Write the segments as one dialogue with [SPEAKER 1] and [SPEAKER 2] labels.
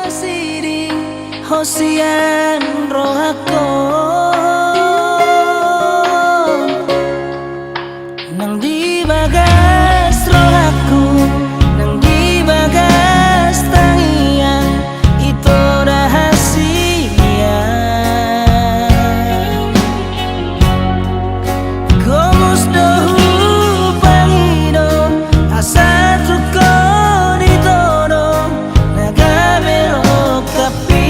[SPEAKER 1] Sidi Hosian rohako nang di bagas rohaku nang di bagas tangian itu rahasia komus dohu pangido asa tuko ditodo naga belok kapi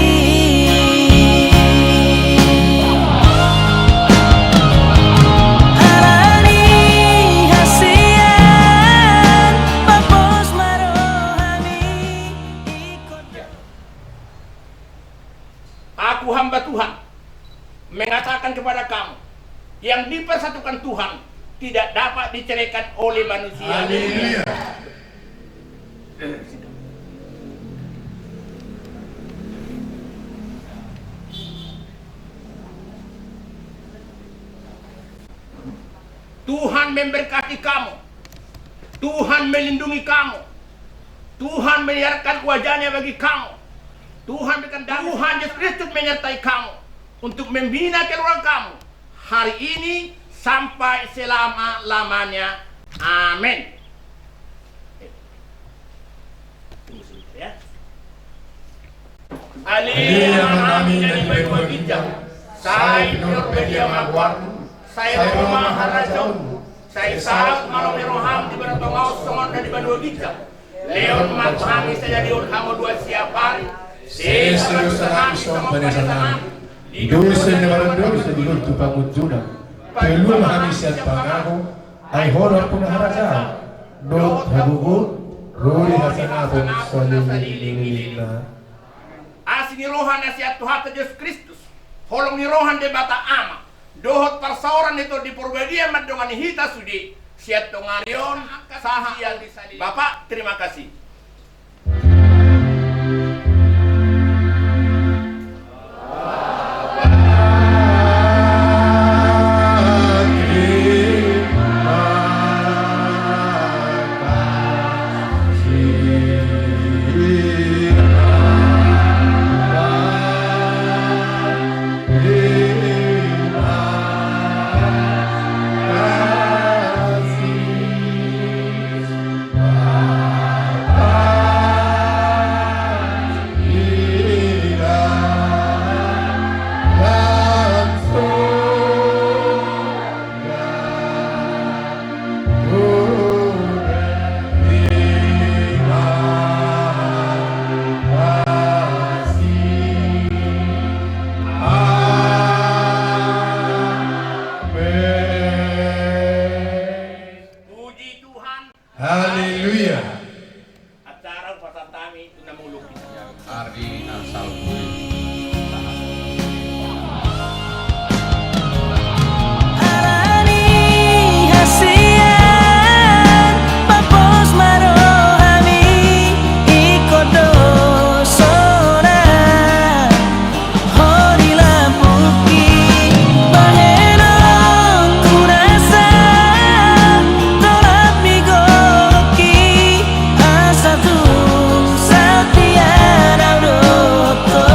[SPEAKER 1] alani hasian papos marohani ikut.
[SPEAKER 2] Aku hamba Tuhan mengatakan kepada kamu, yang dipersatukan Tuhan tidak dapat diceraikan oleh manusia.
[SPEAKER 3] Haleluya.
[SPEAKER 2] Tuhan memberkati kamu, Tuhan melindungi kamu, Tuhan menyiarkan wajahnya bagi kamu, Tuhan berikan damai, Tuhan Yesus Kristus menyertai kamu untuk membina keluarga kamu hari ini sampai selama-lamanya. Amin. Tunggu sebentar ya.
[SPEAKER 3] Haleluya menami dari baik ginjal. Saya Nur Media Magwar.
[SPEAKER 2] Saya Roma Harajon. Saya saat malam roham di Baratongau Songon dan di Bandua Ginjal. Leon Matami saya di Urhamo dua siapari.
[SPEAKER 3] Sesuatu saat som penesangan. Dosa nebaran dosa di lutu pangutuna. Pelum hamisiat pangaho. Ay horor pun haraja. Dot habugut. Ruri hasanabon salilililina.
[SPEAKER 2] Asini rohan nasihat Tuhan Yesus Kristus. Holong ni rohan de bata ama. Dohot persauran itu di Purbadia madongan hita sudi. Siat tongarion saha yang disalib. Bapak, terima kasih.
[SPEAKER 3] Haleluya.
[SPEAKER 2] Acara pasatami tunamuluk.
[SPEAKER 4] Ardi asal
[SPEAKER 1] Alani hasian papos marohani ikut dosona hori lampuki baheno kurasa tolak migoki asa tu satian audoto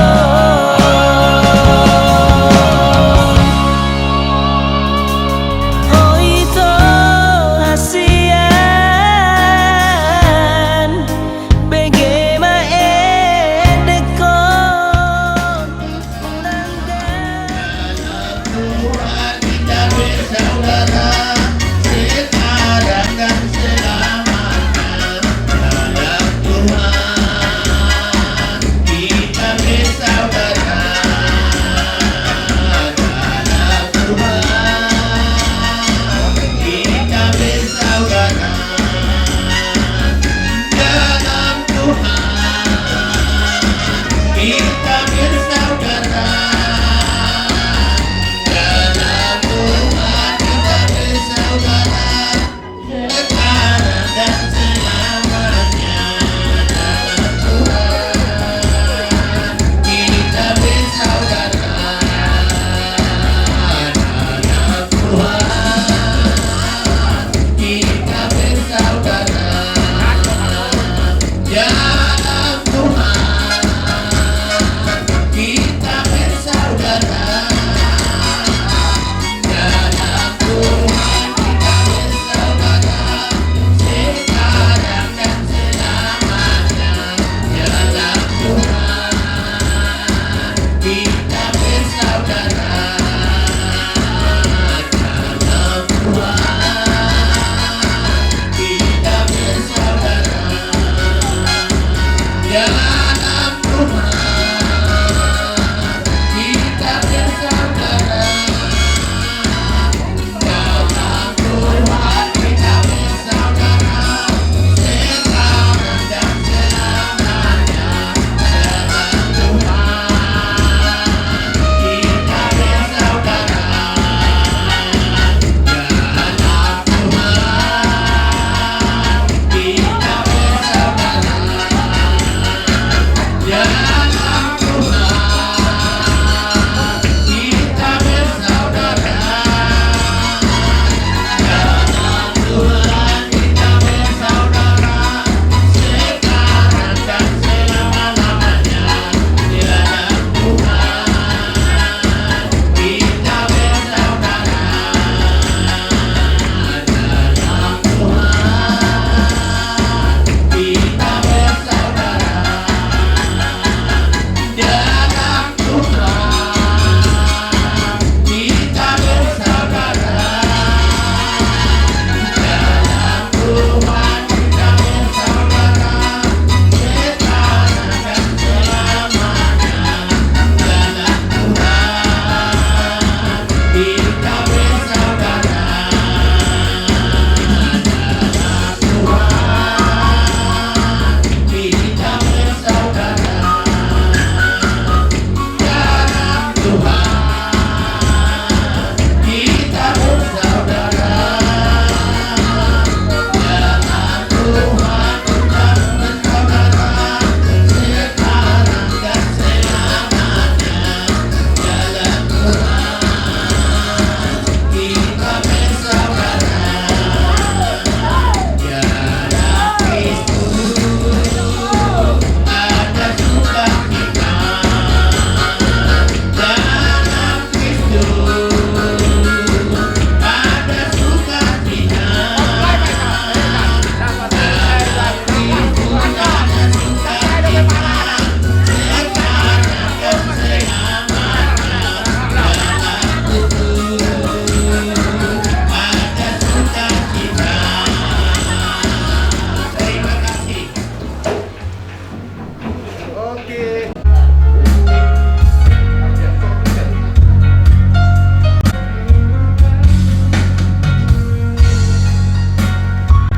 [SPEAKER 2] Oke.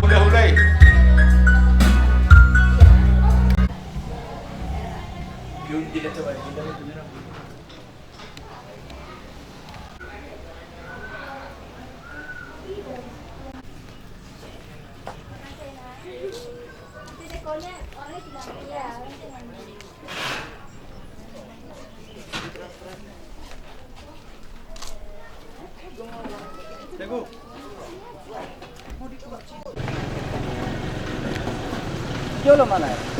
[SPEAKER 2] Udah mulai.
[SPEAKER 1] Jolo mana ya?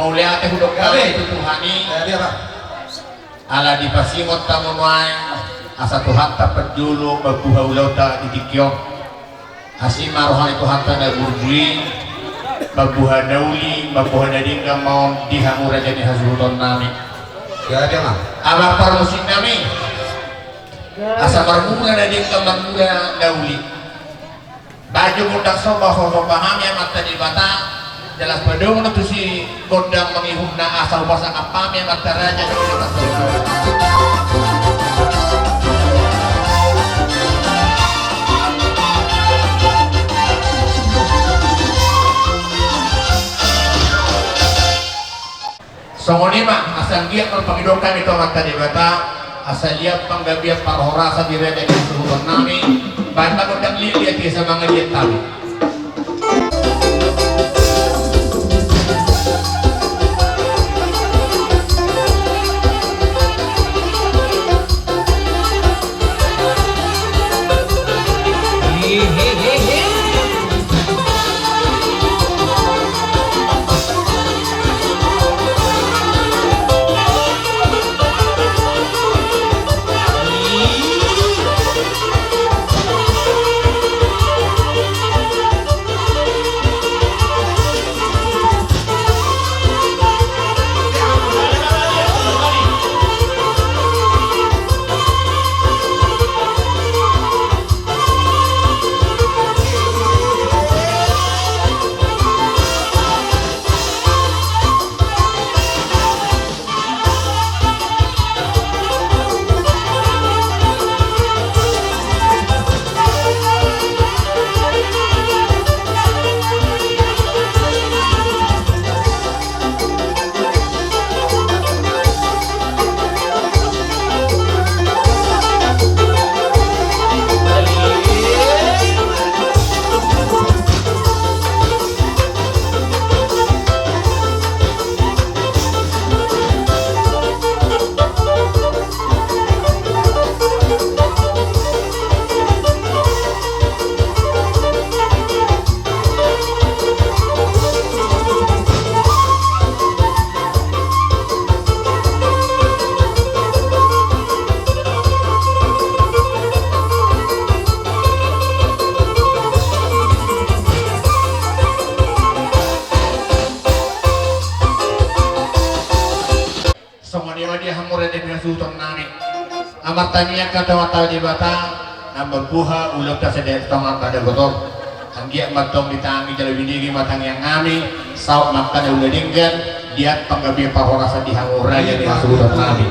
[SPEAKER 2] Mau lihat hudok kali itu Tuhani.
[SPEAKER 3] Dia Pak.
[SPEAKER 2] Ala di pasimot tamunuay asa Tuhan tak pedulu baguha ulauta itikyo asima rohani Tuhan tak nagurjui baguha dauli baguha dadingga mau dihamura jadi hasuluton nami
[SPEAKER 3] Dia mah.
[SPEAKER 2] abah parmusik nami asa marmura dadingga marmura dauli baju mudak soba paham ya mata di bata jelas badung itu si gondang mengihumna asal pasang apa yang mata raja Songoni mah asal dia perpangidokan itu mata di bata asal dia panggabiat parhora sa diri dari sebutan nami banta gondang lihat dia sama ngeliat tali Sultan nani amat tanya kata wata di bata
[SPEAKER 3] ambon buha ulam ta sedek tongan pada gotor anggia matong ditangi jalan winigi matang yang ngami saw makan udah dinggan dia penggabi parorasa dihangura jadi masuk udah kami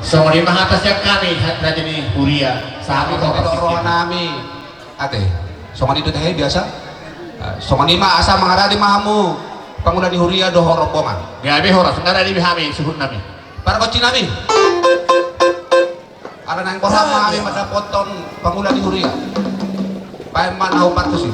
[SPEAKER 3] so di mahatasnya kami raja ni Huria sahabat
[SPEAKER 5] roh nami ate songan itu teh biasa songan ima asa mengaradi mahamu pangulan di Huria doho rombongan
[SPEAKER 3] gabi horas ngara di bihami sebut nami
[SPEAKER 5] para kocin nami ada nang kolam kami pada potong pangulan di Huria paeman haupat tuh sih.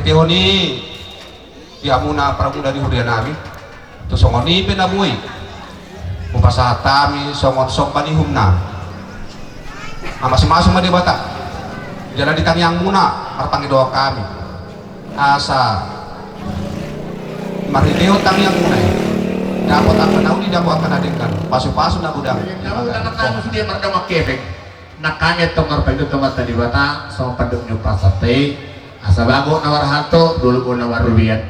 [SPEAKER 5] Tihoni diamuna pramuda di Huria nami tu songon ni penamui upasatami songon sompani humna masing-masing di bata jalan di yang muna marpangi doa kami asa marideo yang muna dapat akan naudi dapat akan adengkan pasu-pasu na budang
[SPEAKER 3] nak kamu sudah merdama kefek nakanya tongor paido tomat tadi bata so padung nyupa sate asa bago nawar hanto dulu ko nawar rubiat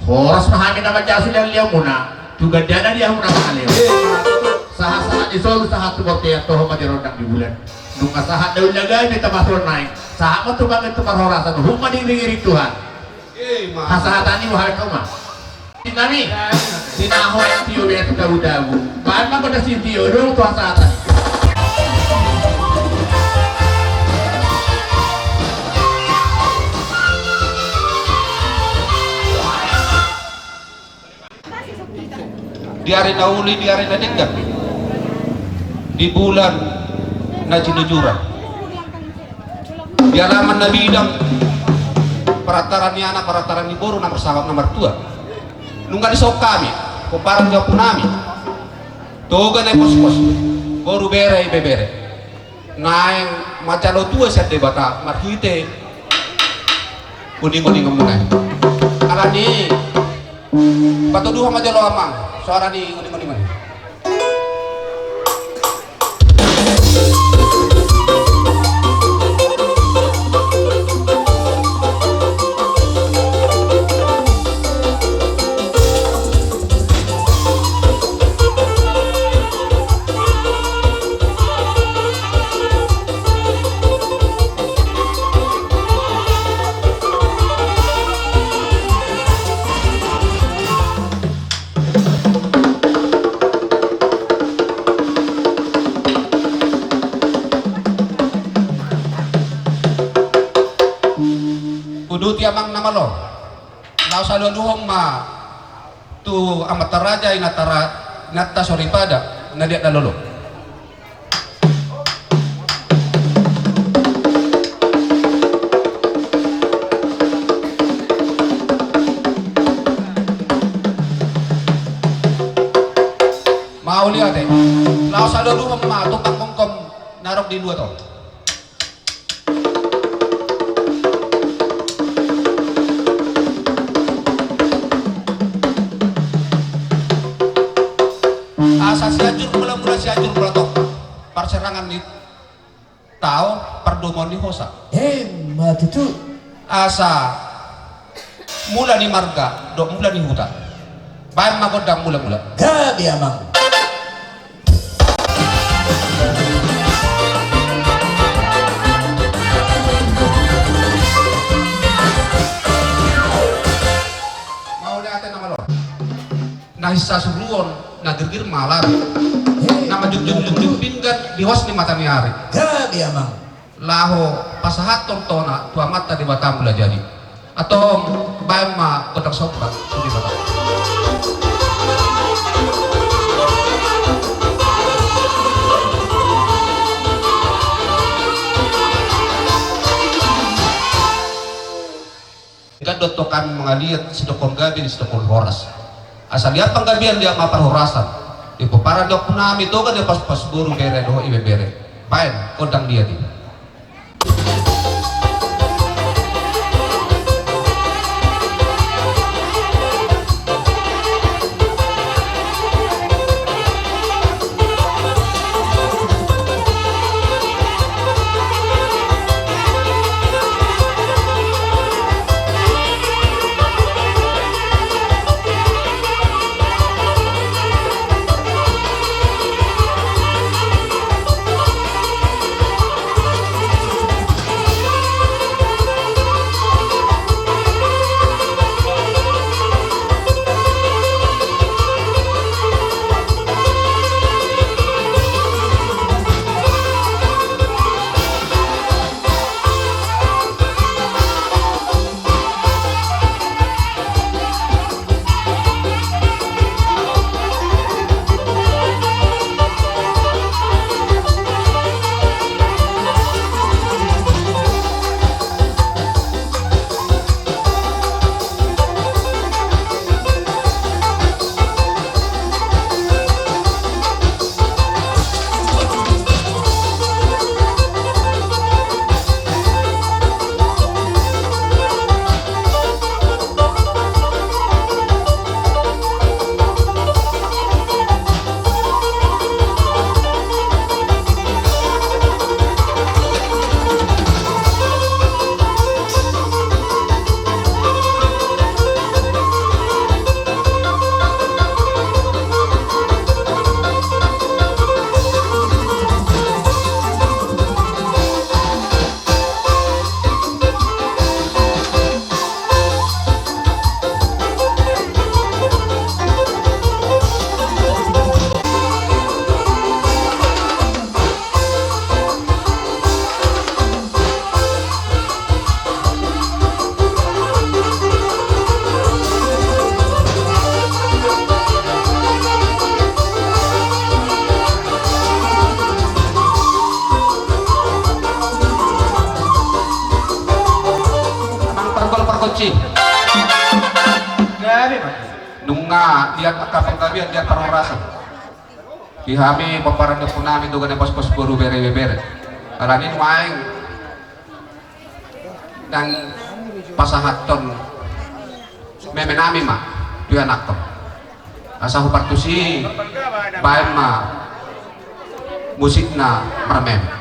[SPEAKER 3] horas mahami na majasu yang liang muna juga dana dia muna mahali saha-saha isolu saha tu bote toho majirodang di bulan nunga saha daun jaga ini tamasron naik saha mo tu banget tu parhorasan huma dingiri Tuhan hasaha tani wahai kau mah nami sinaho yang tio betu dawu-dawu bahan mah pada si tio dulu tu hasaha tani di hari nauli di hari nadenggan di bulan Najinujura di halaman Nabi Idam perataran ni anak perataran ni boru nomor sawab nomor 2 nunggal isok kami kumparan jauh punami toga na pos-pos boru bere bebere ngaeng macalo tua set debata marhite kuning-kuning kemunai alani patuduh sama jalo amang suara di kuning-kuning tiamang nama lo lau saluhong ma tu amat taraja inatara natta soripada nadia dalolo mau lihat lau saluhong ma tukang mongkom narok di 2 tahun
[SPEAKER 5] serangan ni tao perdomon ni hosa
[SPEAKER 3] Matutu.
[SPEAKER 5] asa mula ni marga do mula ni huta bayan magodang mula-mula
[SPEAKER 3] Gabi amang.
[SPEAKER 5] mau lihat nama lo nahisa suruon nagirgir malar nama jug pinggan di hos ni mata ni hari
[SPEAKER 3] Gabi amang.
[SPEAKER 5] laho pasahat tontona tua mata di batam bela jadi atau bayan ma kotak sobat sudi batam dotokan mengaliat sedokon gabi di sedokon horas asal lihat penggabian dia mapar horasan di peparan dok nami itu kan dia pas buru bere doh ibe bere paen kodang dia di kunci nunga lihat kapal kabian lihat perhorasan kihami paparan de punami duga ne pos buru bere aranin maing dan pasahaton memenami ma tu anak to asa hupartusi bae ma musikna mermem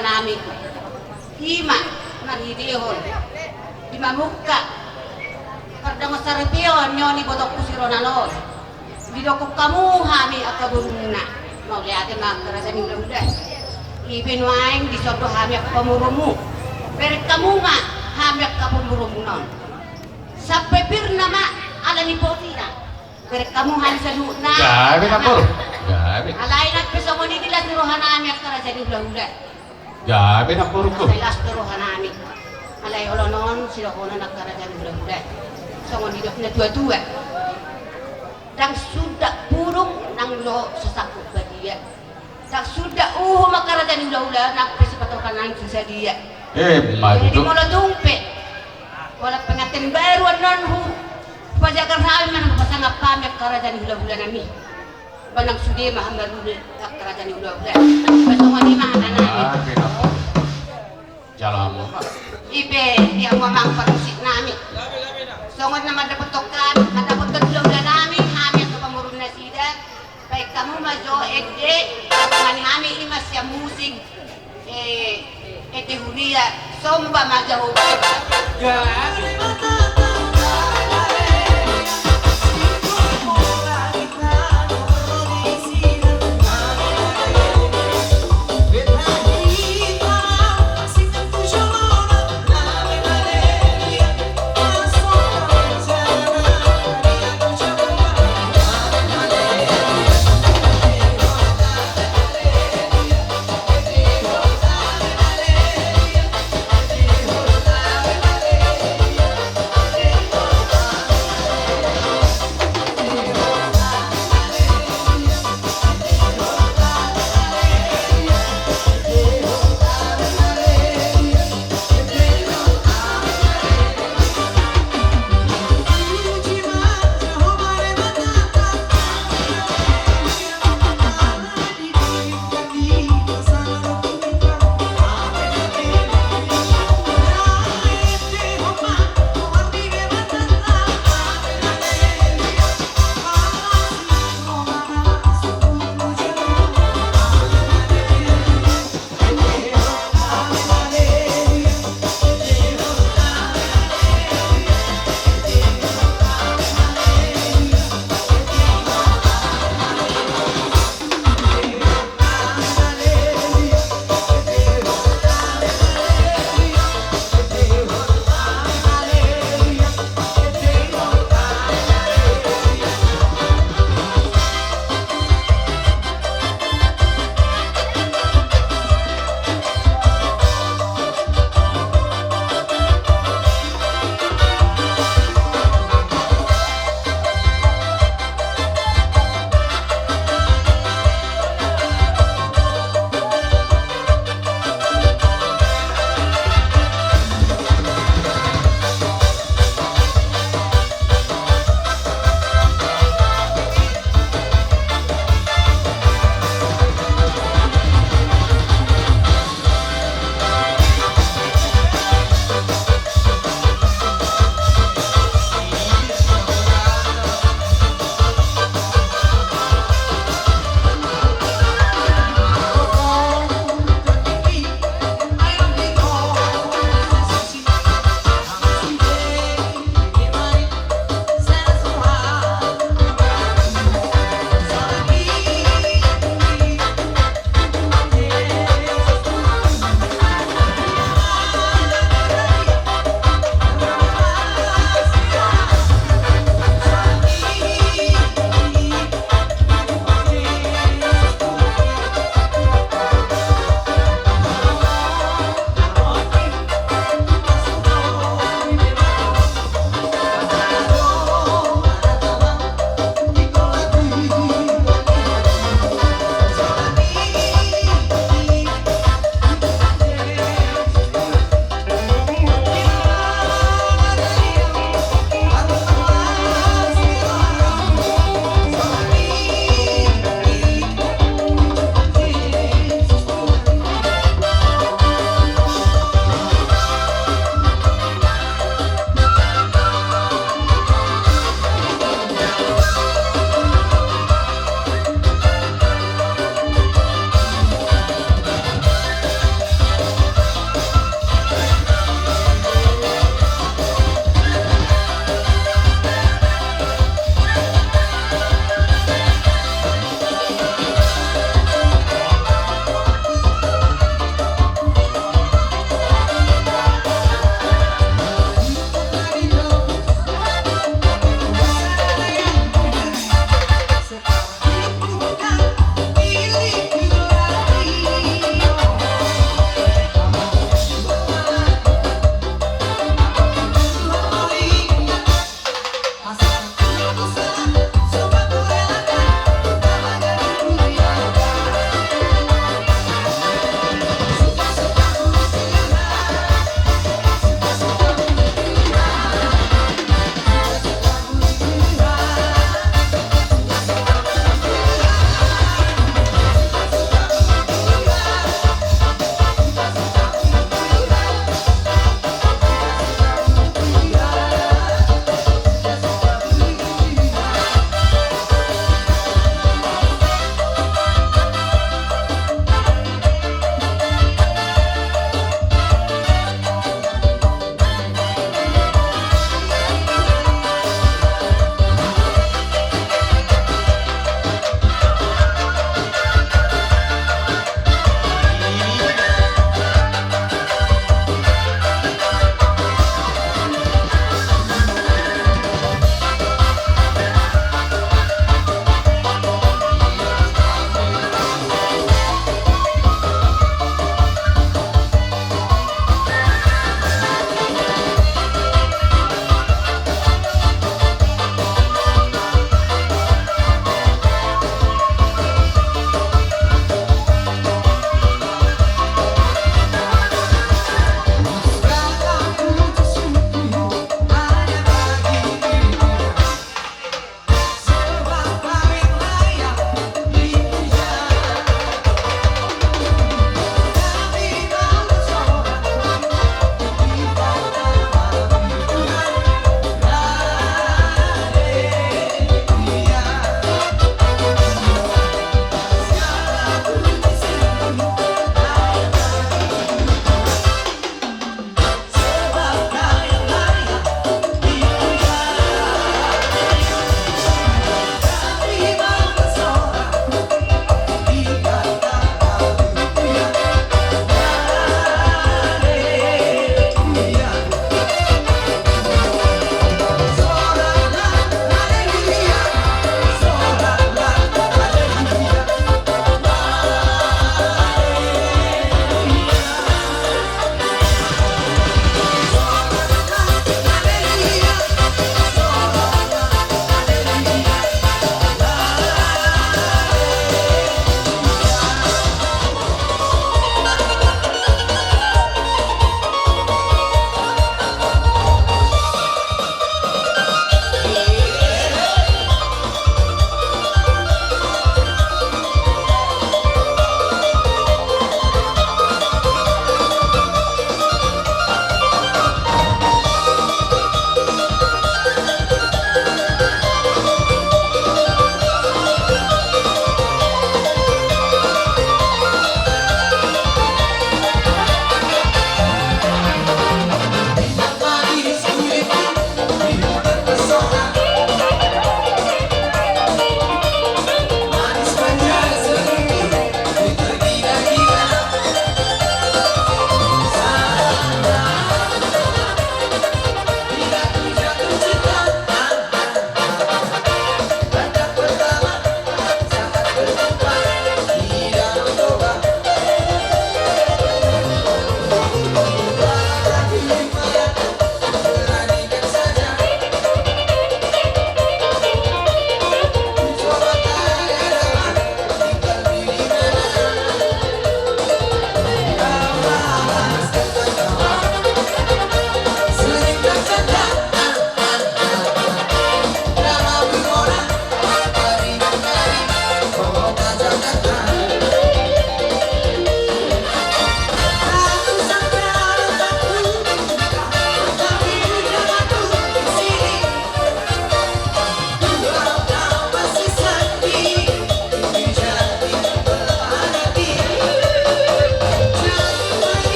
[SPEAKER 6] hanami hima nangidihon di mamuka kardang saripio nyoni botok kusironanon di dokok kamu hami akaburuna mau liatin makarasan udah ibin waing di sodo hami akamurumu berik kamu ma hami akamurumu non sampai pirna ma ala ni potina berik kamu hami saduna
[SPEAKER 3] Gabi na po. Gabi.
[SPEAKER 6] alain at pesongo ni dilas ni rohanami akarasan udah
[SPEAKER 3] Gabi na po ko.
[SPEAKER 6] Sailas to rohanami alay olonon sila kono nakarasan udah songo ni dok na tua-tua dan sudah burung nang lo sesakut badia dan sudah makaradan ula-ula nak pesepatokan nang susah dia jadi
[SPEAKER 3] Maju.
[SPEAKER 6] mula dumpe wala pengatin baru non hu pajakan hal man pasang apa makaradan ula-ula nami banang sudi mahamad makaradan ula-ula pasongan ni mana nami
[SPEAKER 3] Gabi na po. Jalan mo na.
[SPEAKER 6] ibe yang mamang parusik nami songon naman dapat tokan dapat ula-ula nami hamil ke pemurun nasida baik kamu majo ede mani hami imas ya musik ete huria somba majo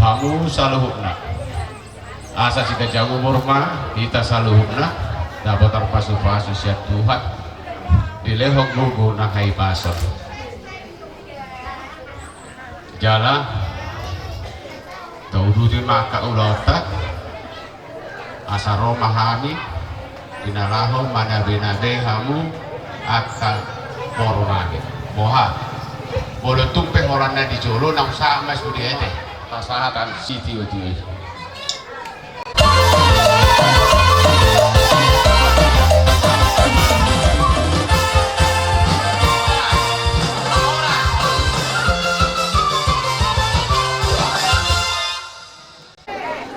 [SPEAKER 4] hamu saluhukna asa sika jago murma kita saluhukna dapat terpasu-pasu siap Tuhan dilehok lugu na hai pasar jala taudutin maka ulota asa romahani inalaho mana benabe hamu akan moromage moha boleh tumpeng orangnya di Jolo nang sama sudah ete tasahatan siti uti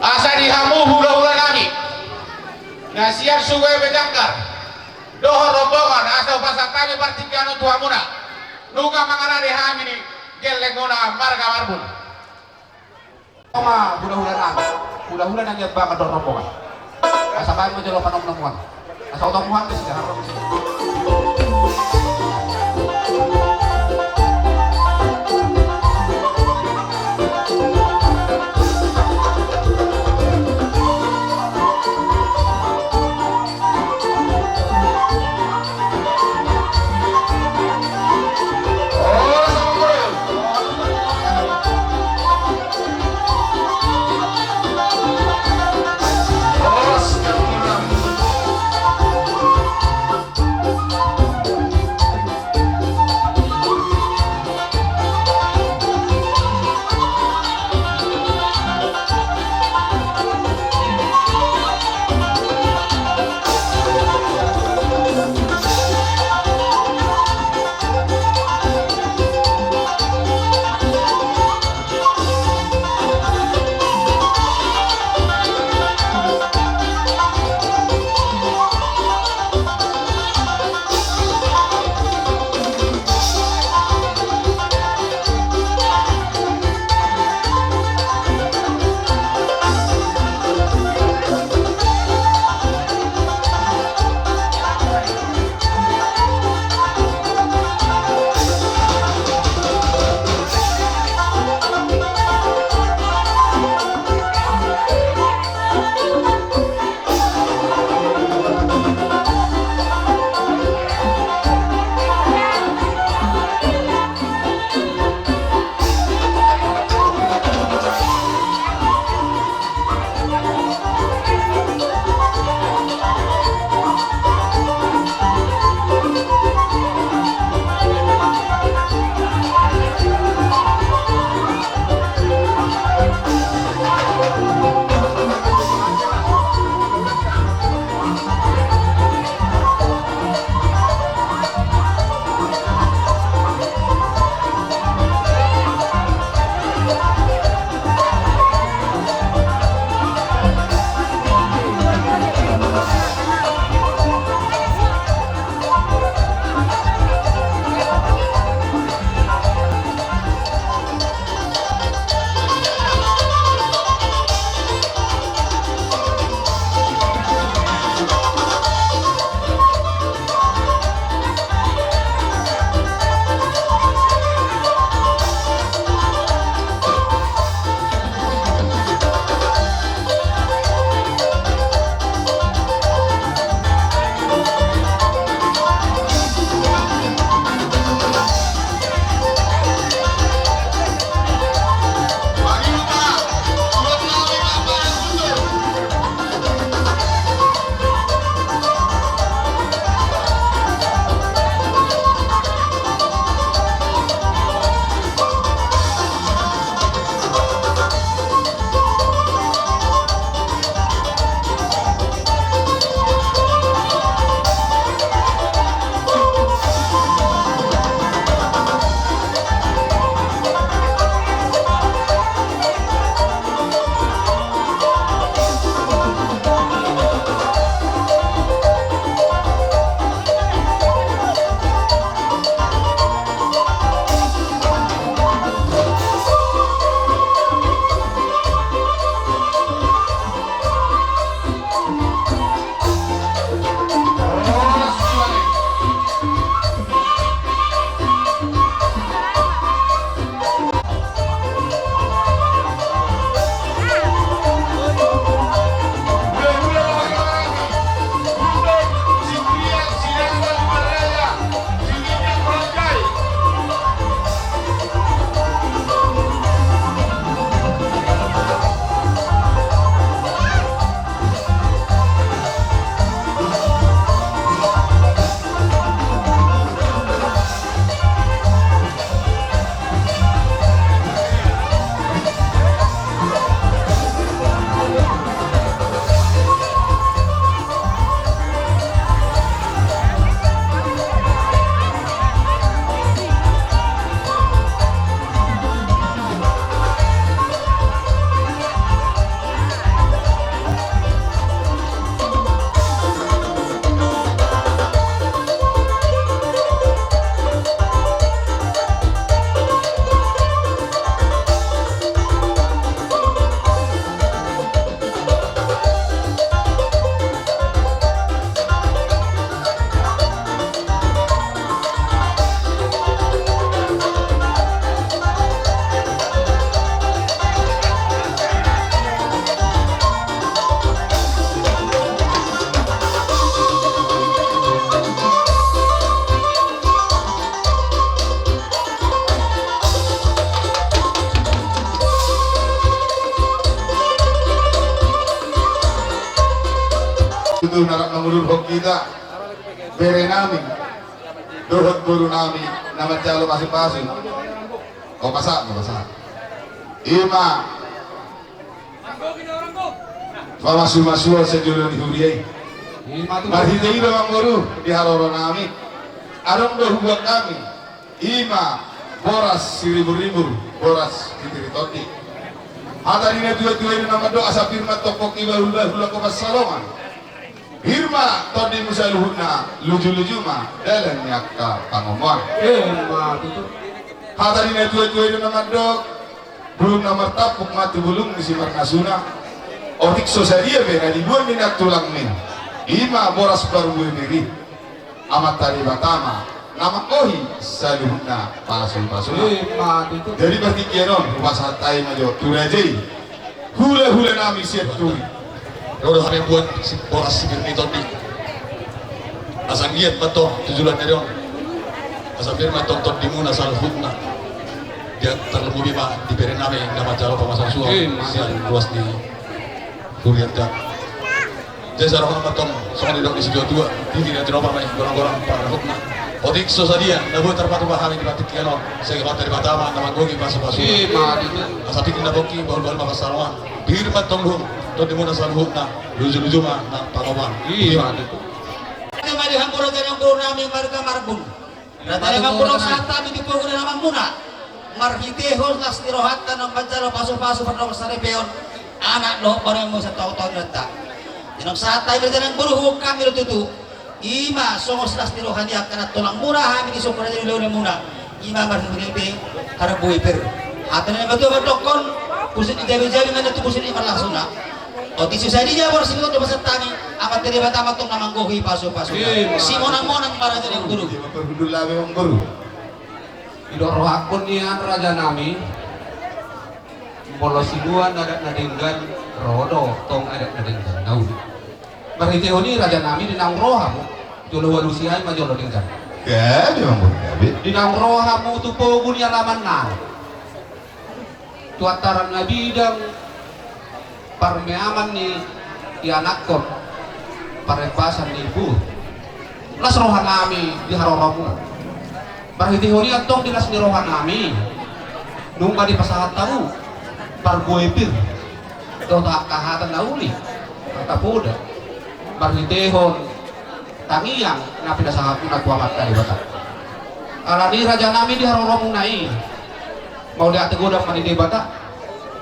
[SPEAKER 4] asa dihamu hula-hula nami nasiar sungai bedangkar dohor rombongan asa pasang kami partikiano tuhamuna nuga mangana dihami ni geleng guna marga marbun
[SPEAKER 5] Oma hula-hula nang yat banget dor rombongan. Asa bae mo jelo panom-nomuan. Asa utang-muan geus harap.
[SPEAKER 7] itu narak mengulur kita bere nami dohot buru nami nama calo pasing-pasing oh pasak ima Masu sejulur huriyai marhitei bang guru di haroro nami arong doh buat kami ima boras siribur-ribur boras kitiritoti hatarina dua-dua ini nama doa sapirma topok ibahulah kopas salongan Hirma todi musaluhuna luju-luju ma dalam nyaka pangomor hatarina dua-dua ini nama dok belum nomor tapuk mati belum disimar nasuna otik sosaria bena di dua minat tulang min ima boras baru beri amat tadi batama nama kohi saluhuna pasul-pasuna jadi berarti kieron rumah satai majo turajai hula-hula nami siap turi
[SPEAKER 3] udah hari buat si boras sipir ni tadi asal giat betul tujuan dari on asal firman tonton di muna asal hutna dia terlalu bima di berename nama jalo pemasan suam siang luas di Durian dah jadi sarang beton soal di dok di sejauh dua tinggi dan tidak apa gorong-gorong para hutna otik sosadia nabu terpatu pahami di batik kianon saya kebat dari batama nama gogi pasu-pasu asal bikin naboki bahul-bahul makas sarwan firman tonglung Todi muna sa luhut na luju-luju ma ng pangawan.
[SPEAKER 5] Iya.
[SPEAKER 8] Ito mali hampura ganyan ko namin marga marbun. Ratalang pulau santa mi dipugo na naman muna. Marhitehol nas tirohatan ng banjalo paso-paso pernong sa rebeon. Anak lo parang mo sa tao-tao nata. Inong satay berita ng buruhuk kami lututu. Ima songos nas tirohan yak kanat tulang muna kami di sukura dari lewat muna. Ima marhitehol harap buhay per. Atin na betul bertokon. Pusin di jabi-jabi nga nato pusin iman langsung na. O di susah dia baru singkot do basatani amat dari batama tong namanggohi paso-paso. Si monang-monang para dari guru.
[SPEAKER 7] Perhudul lawe wong guru.
[SPEAKER 5] Idorohakon niyan raja nami bolosiduan adat nadinggan rodo tong adat nadinggan naudi. Marhitehoni raja nami dinang rohamu jolo walusihay majolo dinggan.
[SPEAKER 7] Ya, di wong guru.
[SPEAKER 5] Dinang rohamu tupogun niya laman na. Tuataran na bidang parmeaman ni ianakon parepasan ni ibu las rohan nami di haroramu marhitehoni atong dilas ni rohan nami nung di pasahat tahu parguepir do tak kahatan nauli kata puda marhitehon tangiyang na pinasahat na tuamat kali batak alani raja nami di haroramu nai mau dia tegodang manidi batak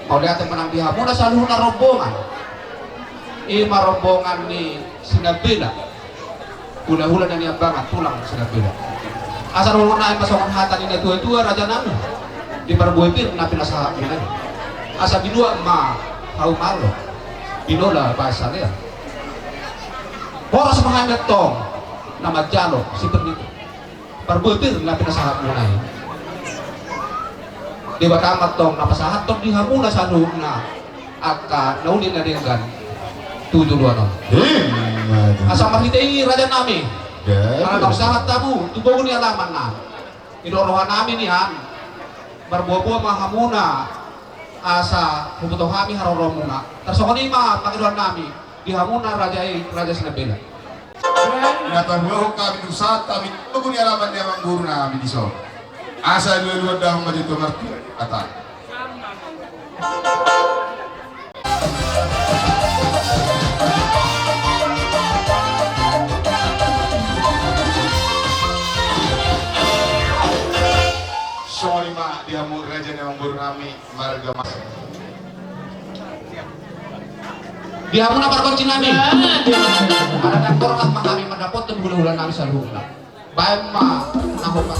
[SPEAKER 5] mau dia menang biha muna saluh na rombongan ima rombongan ni sinabila hula-hula na niya banget tulang sinabila asal ulun na masongan hatan ini tua-tua raja nami di parbuepir na pinasahap nila asa bidua ma hau malo binola bahasa dia boros menghangat tong nama jalo si pernito parbuepir na pinasahap nila di batamat tong napasahat tong dihamuna sa loob na aka naulin na dinggan 7-2 asa marhitei raja nami karena napasahat tabu tubuh ni alaman na idorohan nami nihan barbuah-buah mahamuna asa hubutoh kami haroromuna tersokoni ma pakiruan nami dihamuna raja sinabela
[SPEAKER 7] Natabuah kami usat kami tubuh ni alaman dia wong guru nami di so asa dua-dua dah maju tu ngerti kata sorry mak dia mau raja yang bernami marga mas
[SPEAKER 5] dihamuna parkonci nami ada kantor lah kami mendapat tuh bulan-bulan nami saluhna baik ma nahokan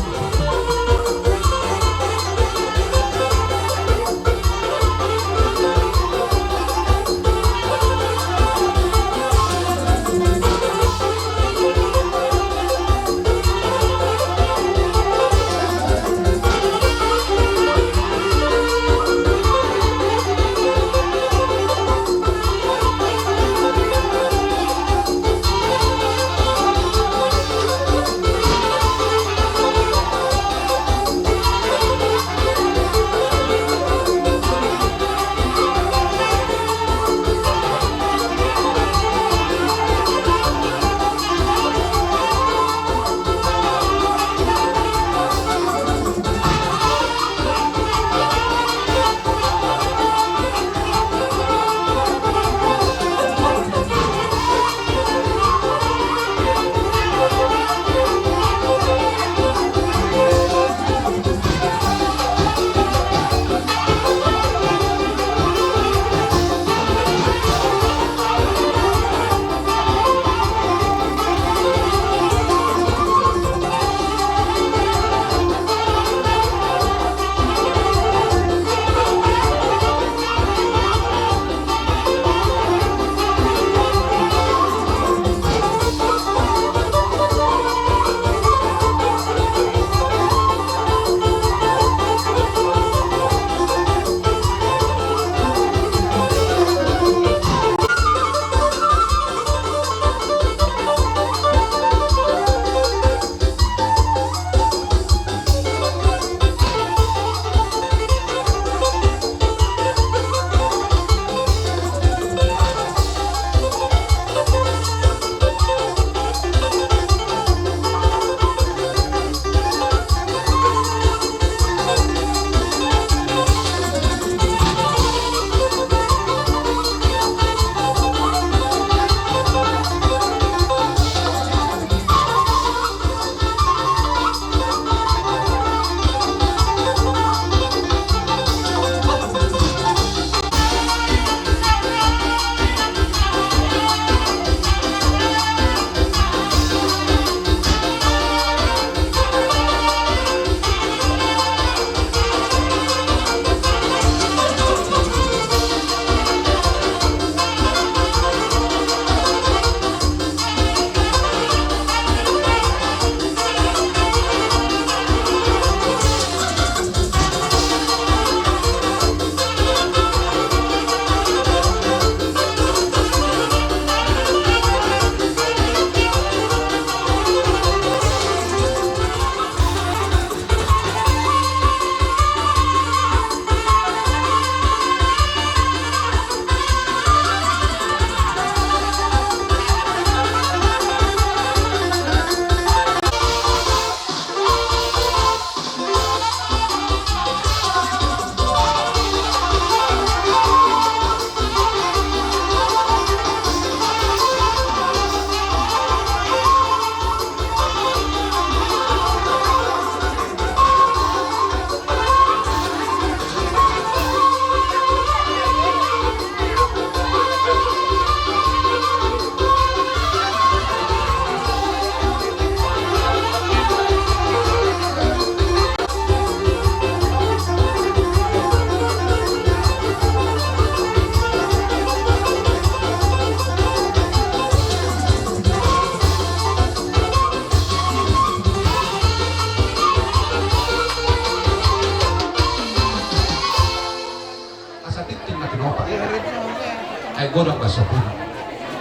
[SPEAKER 5] ay godong kasupun.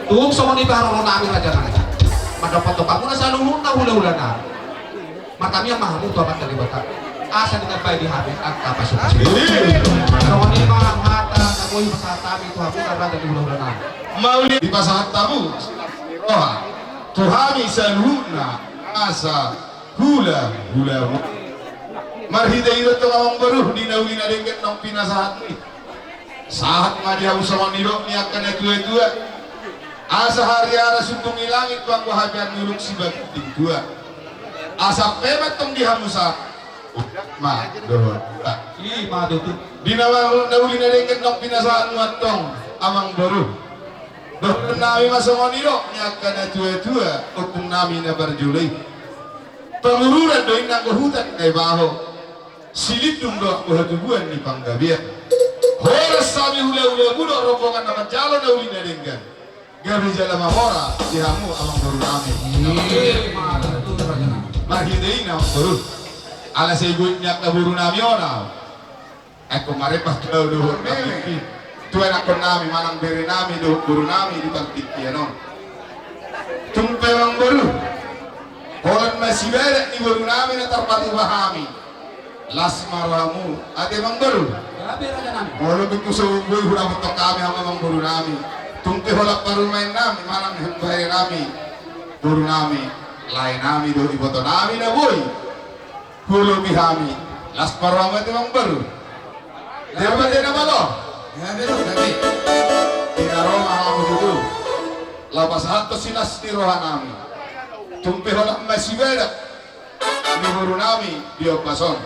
[SPEAKER 5] Tuong sa mga ibarong namin raja na madapat to kamu na sa lulun na hula-hula na. Markami ang mahamong tuwaman kalibata. Asa dengan bayi di habis at kapasukan. Kalau ini mga hata na mo yung masatabi ito hapon na raja di hula-hula na.
[SPEAKER 7] Mauli di pasahat tamu roha tuhami sa luna asa hula marhidai ito kawang baru di nauli na dengket ng pinasahat ni sahat nga dihaw sa manilok niya ka na tua asa hari-ara suntung ilangit bang wahabian nulung si bagiting tua asa pemet tong dihamusa ma doon
[SPEAKER 5] Lima tutu.
[SPEAKER 7] di nauli na dengket ng pinasahat nuat tong amang baru doon namin masamonilok niya ka na tua ukung namin na barjulay pelururan doon ng kahutan kay baho silid dong doon kahatubuan ni panggabian horas sami hula-hula budok rombongan nama jalo na uli na denggan gabi jala mamora dihamu amang baru namin marhidain amang baru ala seguit niya ka buru namin ona ako maripas daw doon tuan ako namin manang beri namin doon buru namin di pagtikyan tumpe amang baru Holan masih beret ni baru namin na tarpati wahami las maramu ate mang baru
[SPEAKER 5] Grabe raja namin.
[SPEAKER 7] Walau begitu sebuah hura betok kami sama mang baru nami tumpe holak baru main nami malang hembari nami baru nami lain nami do iboto nami na boy hulu bihami las maramu ate mang baru dapat dia nama lo ya betul tapi tina Roma kamu dulu lapas hato sinas di roha nami tumpe holak masih beda ni baru nami dia pason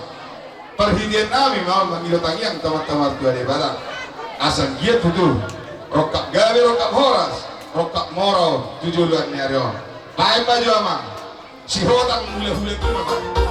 [SPEAKER 7] perhidian nami mau manggil tangiang tamar-tamar tua di badan asal dia tutu rokak gawe rokak horas rokak moro tujuan nyarion baik baju amang si hotang mulai-mulai tu